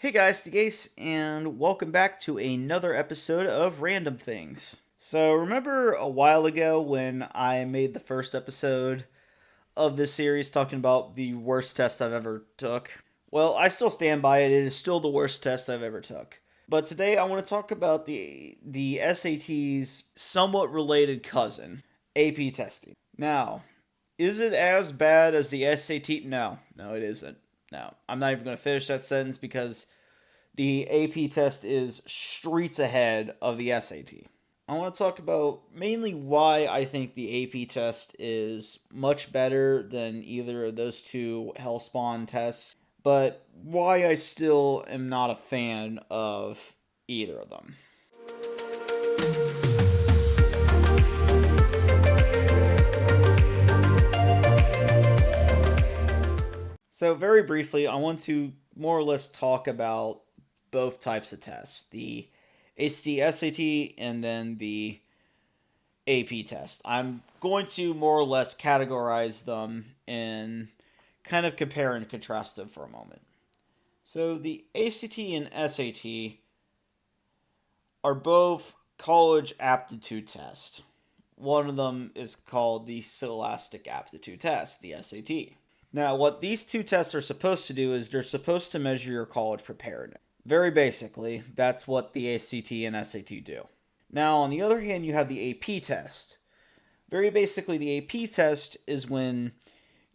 Hey guys, the Ace, and welcome back to another episode of Random Things. So, remember a while ago when I made the first episode of this series talking about the worst test I've ever took? Well, I still stand by it. It is still the worst test I've ever took. But today I want to talk about the SAT's somewhat related cousin, AP testing. Now, is it as bad as the SAT? No, it isn't. No, I'm not even going to finish that sentence because the AP test is streets ahead of the SAT. I want to talk about mainly why I think the AP test is much better than either of those two Hellspawn tests, but why I still am not a fan of either of them. So, very briefly, I want to more or less talk about both types of tests, the ACT, SAT, and then the AP test. I'm going to more or less categorize them and kind of compare and contrast them for a moment. So, the ACT and SAT are both college aptitude tests. One of them is called the Scholastic Aptitude Test, the SAT. Now, what these two tests are supposed to do is they're supposed to measure your college preparedness. Very basically, that's what the ACT and SAT do. Now, on the other hand, you have the AP test. Very basically, the AP test is when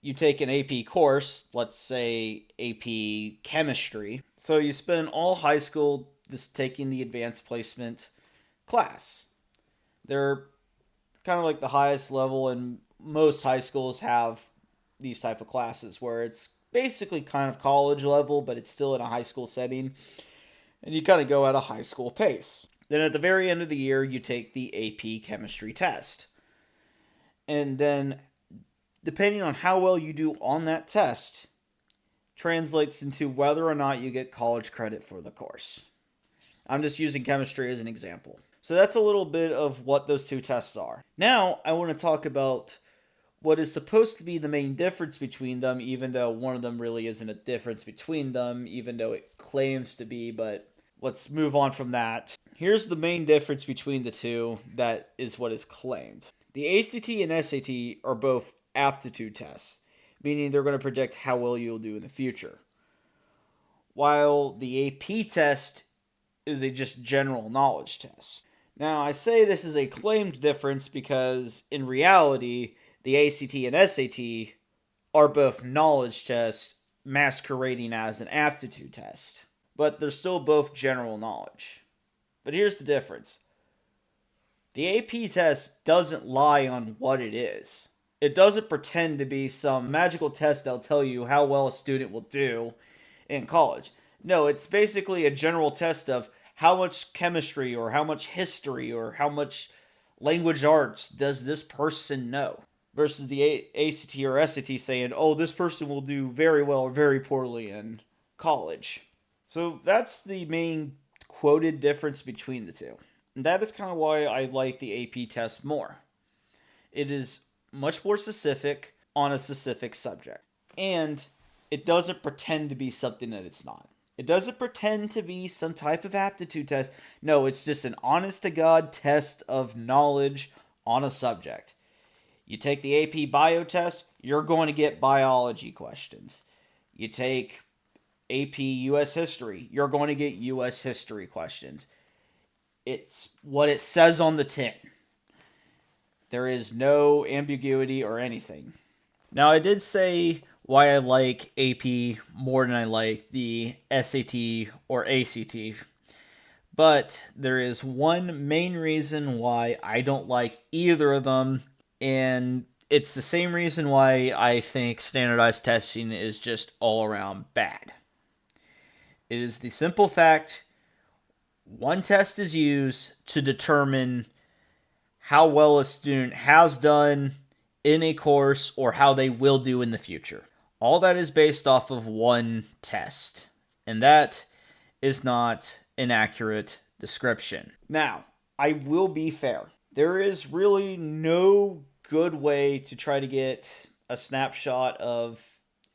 you take an AP course, let's say AP chemistry. So you spend all high school just taking the advanced placement class. They're kind of like the highest level, and most high schools have these type of classes where it's basically kind of college level, but it's still in a high school setting, and you kind of go at a high school pace. Then at the very end of the year, you take the AP chemistry test. And then, depending on how well you do on that test, translates into whether or not you get college credit for the course. I'm just using chemistry as an example. So that's a little bit of what those two tests are. Now, I want to talk about what is supposed to be the main difference between them, even though one of them really isn't a difference between them, even though it claims to be, but let's move on from that. Here's the main difference between the two that is what is claimed. The ACT and SAT are both aptitude tests, meaning they're going to predict how well you'll do in the future. While the AP test is a just general knowledge test. Now, I say this is a claimed difference because in reality, the ACT and SAT are both knowledge tests masquerading as an aptitude test, but they're still both general knowledge. But here's the difference. The AP test doesn't lie on what it is. It doesn't pretend to be some magical test that'll tell you how well a student will do in college. No, it's basically a general test of how much chemistry or how much history or how much language arts does this person know. Versus the ACT or SAT saying, oh, this person will do very well or very poorly in college. So that's the main quoted difference between the two. And that is kind of why I like the AP test more. It is much more specific on a specific subject. And it doesn't pretend to be something that it's not. It doesn't pretend to be some type of aptitude test. No, it's just an honest to God test of knowledge on a subject. You take the AP bio test, you're going to get biology questions. You take AP US history, you're going to get US history questions. It's what it says on the tin. There is no ambiguity or anything. Now, I did say why I like AP more than I like the SAT or ACT, but there is one main reason why I don't like either of them, and it's the same reason why I think standardized testing is just all around bad. It is the simple fact one test is used to determine how well a student has done in a course or how they will do in the future. All that is based off of one test, and that is not an accurate description. Now, I will be fair. There is really no good way to try to get a snapshot of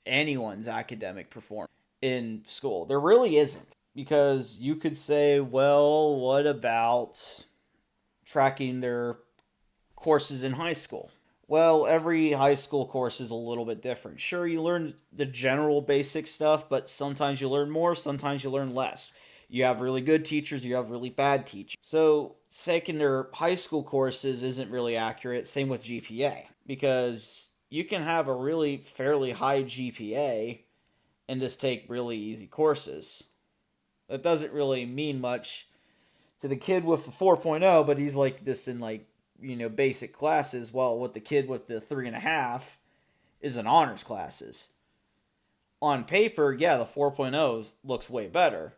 anyone's academic performance in school. There really isn't. Because you could say, well, what about tracking their courses in high school? Well, every high school course is a little bit different. Sure, you learn the general basic stuff, but sometimes you learn more, sometimes you learn less. You have really good teachers, you have really bad teachers. So, taking their high school courses isn't really accurate. Same with GPA. Because you can have a really fairly high GPA and just take really easy courses. That doesn't really mean much to the kid with a 4.0, but he's like this in like, basic classes, while with the kid with the 3.5 is in honors classes. On paper, yeah, the 4.0 looks way better,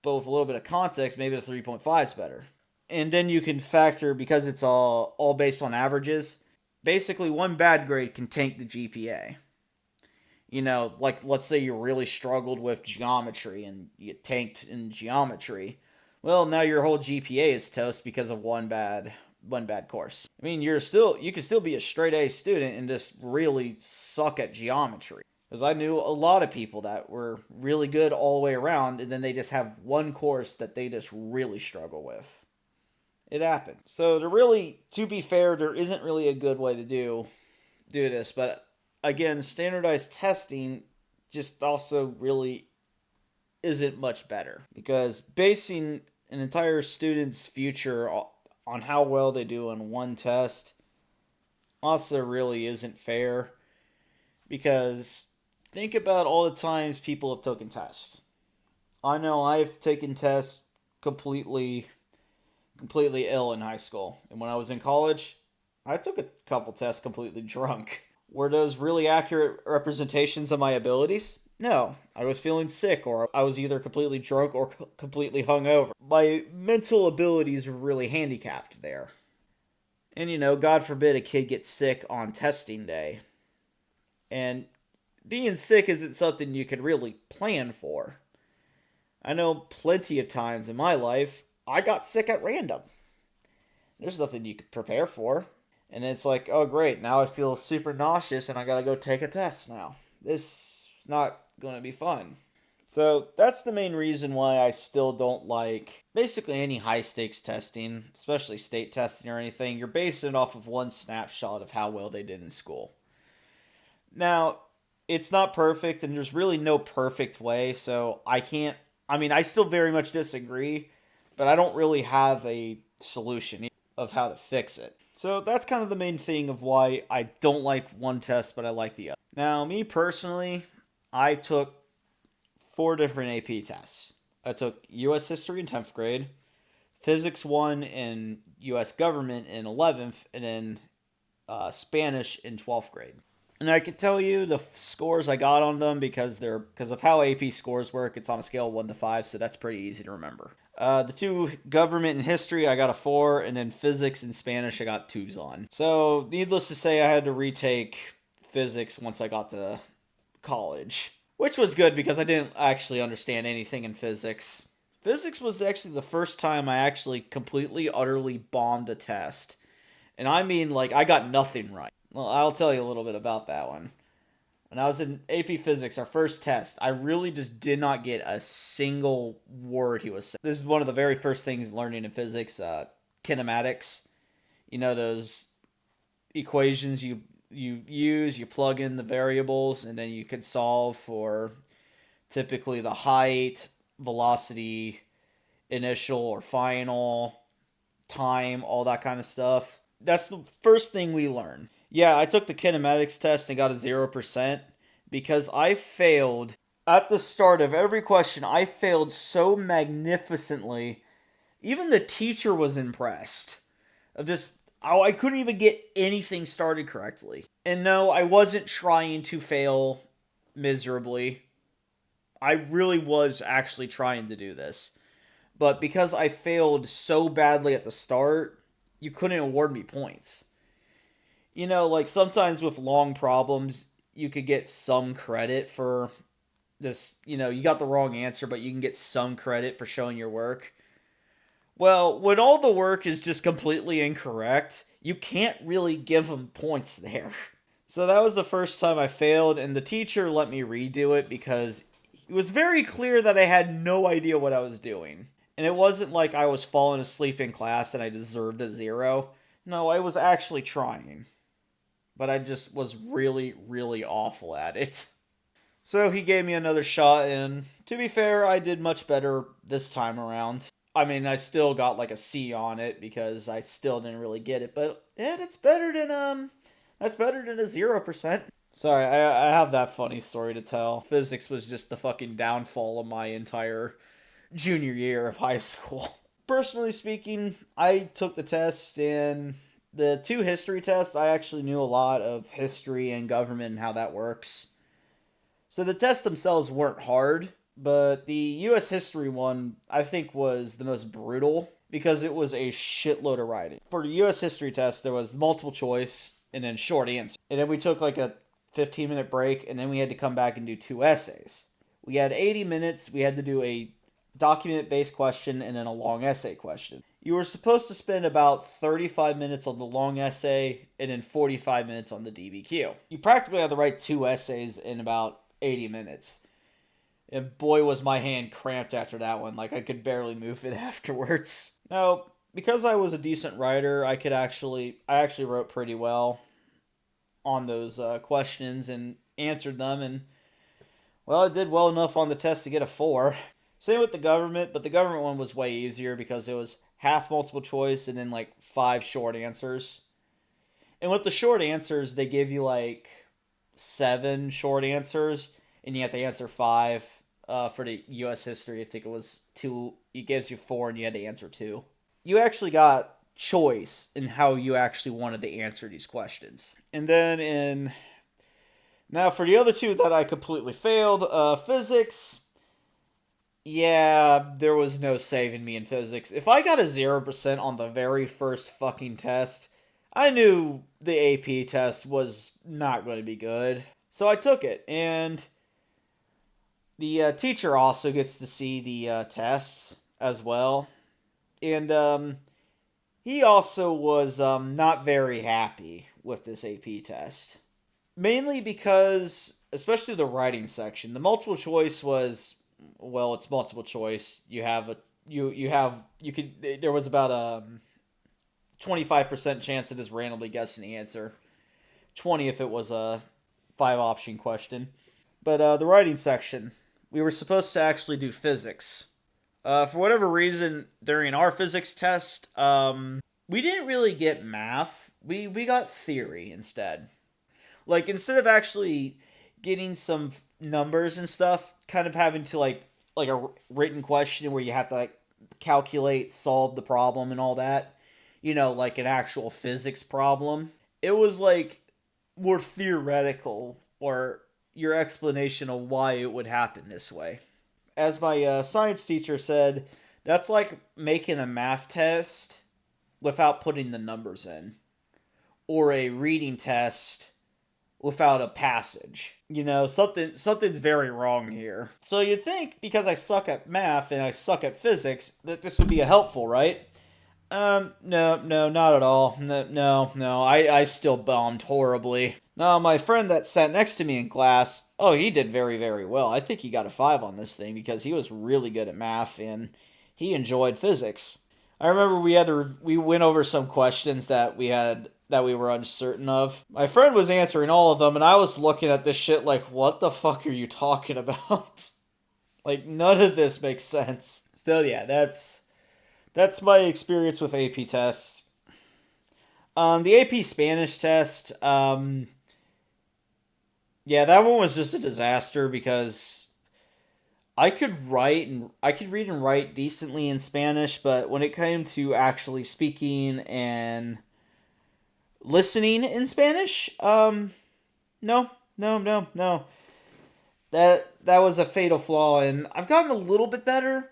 but with a little bit of context, maybe the 3.5 is better. And then you can factor, because it's all based on averages. Basically, one bad grade can tank the GPA. Like let's say you really struggled with geometry and you tanked in geometry. Well, now your whole GPA is toast because of one bad course. I mean, you can still be a straight A student and just really suck at geometry. Because I knew a lot of people that were really good all the way around, and then they just have one course that they just really struggle with. It happens. So to be fair, there isn't really a good way to do this, but again, standardized testing just also really isn't much better, because basing an entire student's future on how well they do on one test also really isn't fair. Because think about all the times people have taken tests. I know I've taken tests completely ill in high school, and when I was in college, I took a couple tests completely drunk. Were those really accurate representations of my abilities? No. I was feeling sick, or I was either completely drunk or completely hungover. My mental abilities were really handicapped there. And God forbid a kid gets sick on testing day. And being sick isn't something you could really plan for. I know plenty of times in my life I got sick at random. There's nothing you could prepare for. And it's like, oh great, now I feel super nauseous and I gotta go take a test now. This is not gonna be fun. So that's the main reason why I still don't like basically any high stakes testing, especially state testing or anything. You're basing it off of one snapshot of how well they did in school. Now, it's not perfect and there's really no perfect way, so I still very much disagree, but I don't really have a solution of how to fix it. So that's kind of the main thing of why I don't like one test, but I like the other. Now, me personally, I took 4 different AP tests. I took U.S. history in 10th grade, Physics 1 and U.S. government in 11th, and then Spanish in 12th grade. And I can tell you the scores I got on them because of how AP scores work. It's on a scale of 1 to 5, so that's pretty easy to remember. The 2 government and history I got a 4, and then physics and Spanish I got 2s on. So needless to say, I had to retake physics once I got to college, which was good because I didn't actually understand anything in physics. Physics was actually the first time I actually completely, utterly bombed a test. And I mean, like, I got nothing right. Well, I'll tell you a little bit about that one. When I was in AP Physics, our first test, I really just did not get a single word he was saying. This is one of the very first things learning in physics, kinematics. Those equations you use, you plug in the variables, and then you can solve for typically the height, velocity, initial or final, time, all that kind of stuff. That's the first thing we learn. Yeah, I took the kinematics test and got a 0% because I failed at the start of every question. I failed so magnificently. Even the teacher was impressed. I couldn't even get anything started correctly. And no, I wasn't trying to fail miserably. I really was actually trying to do this. But because I failed so badly at the start, you couldn't award me points. Like sometimes with long problems, you could get some credit for this. You got the wrong answer, but you can get some credit for showing your work. Well, when all the work is just completely incorrect, you can't really give them points there. So that was the first time I failed, and the teacher let me redo it because It was very clear that I had no idea what I was doing. And it wasn't like I was falling asleep in class and I deserved a 0. No, I was actually trying. But I just was really, really awful at it. So he gave me another shot, and to be fair, I did much better this time around. I mean, I still got like a C on it because I still didn't really get it, but yeah, that's better than a 0%. Sorry, I have that funny story to tell. Physics was just the fucking downfall of my entire junior year of high school. Personally speaking, I took the test, and the 2 history tests, I actually knew a lot of history and government and how that works. So the tests themselves weren't hard, but the US history one I think was the most brutal because it was a shitload of writing. For the US history test, there was multiple choice and then short answer. And then we took like a 15-minute break, and then we had to come back and do 2 essays. We had 80 minutes. We had to do a document-based question and then a long essay question. You were supposed to spend about 35 minutes on the long essay and then 45 minutes on the DBQ. You practically had to write 2 essays in about 80 minutes. And boy, was my hand cramped after that one. Like, I could barely move it afterwards. Now, because I was a decent writer, I actually wrote pretty well on those questions and answered them. And, well, I did well enough on the test to get a 4. Same with the government, but the government one was way easier because it was half multiple choice and then like 5 short answers. And with the short answers, they give you like 7 short answers, and you have to answer 5. For the U.S. history, I think it was 2. It gives you 4, and you had to answer 2. You actually got choice in how you actually wanted to answer these questions. And then now for the other 2 that I completely failed, physics. Yeah, there was no saving me in physics. If I got a 0% on the very first fucking test, I knew the AP test was not going to be good. So I took it, and the teacher also gets to see the tests as well. And he also was not very happy with this AP test. Mainly because, especially the writing section, the multiple choice was, well, it's multiple choice. There was about a 25% chance of just randomly guessing the answer. 20 if it was a 5 option question. But the writing section, we were supposed to actually do physics. For whatever reason, during our physics test, we didn't really get math. We got theory instead. Like, instead of actually getting some numbers and stuff, kind of having to like a written question where you have to like calculate, solve the problem and all that, like an actual physics problem. It was like more theoretical, or your explanation of why it would happen this way. As my science teacher said, that's like making a math test without putting the numbers in, or a reading test without a passage. Something's very wrong here. So you'd think, because I suck at math and I suck at physics, that this would be helpful, right? No, not at all. No, I still bombed horribly. Now, my friend that sat next to me in class, he did very, very well. I think he got a 5 on this thing because he was really good at math and he enjoyed physics. I remember we went over some questions that we were uncertain of. My friend was answering all of them, and I was looking at this shit like, what the fuck are you talking about? Like, none of this makes sense. So yeah, that's my experience with AP tests. The AP Spanish test, yeah, that one was just a disaster because I could read and write decently in Spanish, but when it came to actually speaking and listening in Spanish, no. That was a fatal flaw, and I've gotten a little bit better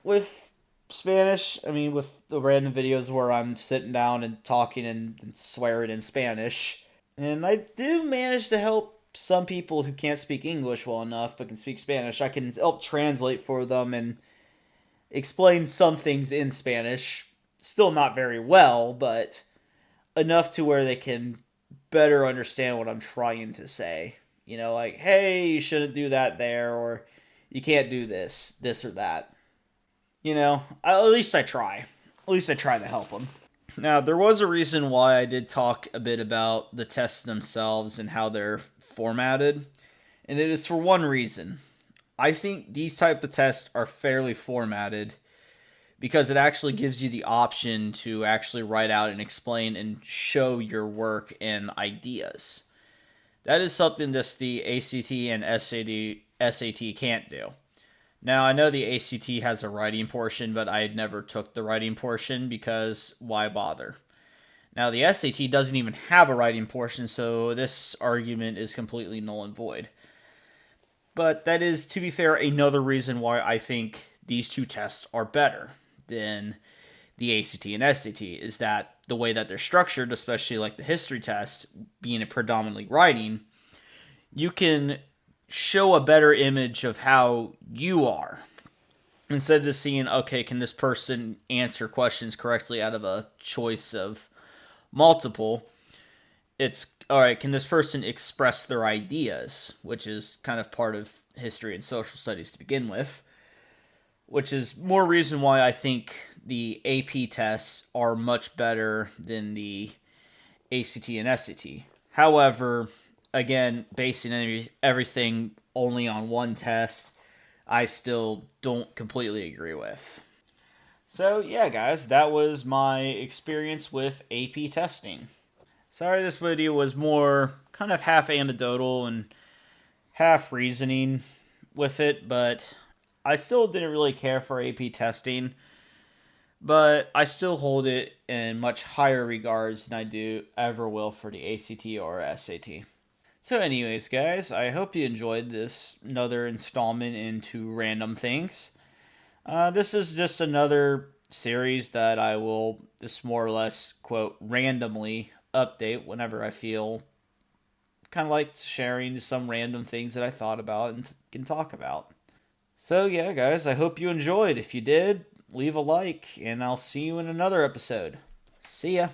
with Spanish. I mean, with the random videos where I'm sitting down and talking and swearing in Spanish. And I do manage to help some people who can't speak English well enough but can speak Spanish. I can help translate for them and explain some things in Spanish. Still not very well, but enough to where they can better understand what I'm trying to say. Like, hey, you shouldn't do that there, or you can't do this or that. At least I try. At least I try to help them. Now, there was a reason why I did talk a bit about the tests themselves and how they're formatted, and it is for one reason. I think these type of tests are fairly formatted because it actually gives you the option to actually write out and explain and show your work and ideas. That is something that the ACT and SAT can't do. Now, I know the ACT has a writing portion, but I never took the writing portion because why bother? Now, the SAT doesn't even have a writing portion, so this argument is completely null and void. But that is, to be fair, another reason why I think these two tests are better than the ACT and SAT, is that the way that they're structured, especially like the history test, being a predominantly writing, you can show a better image of how you are. Instead of just seeing, okay, can this person answer questions correctly out of a choice of multiple, it's, all right, can this person express their ideas, which is kind of part of history and social studies to begin with, which is more reason why I think the AP tests are much better than the ACT and SAT. However, again, basing everything only on one test, I still don't completely agree with. So, yeah, guys, that was my experience with AP testing. Sorry this video was more kind of half anecdotal and half reasoning with it, but I still didn't really care for AP testing. But I still hold it in much higher regards than I do ever will for the ACT or SAT. So anyways, guys, I hope you enjoyed this another installment into Random Things. This is just another series that I will just more or less, quote, randomly update whenever I feel kind of like sharing some random things that I thought about and can talk about. So yeah, guys, I hope you enjoyed. If you did, leave a like, and I'll see you in another episode. See ya.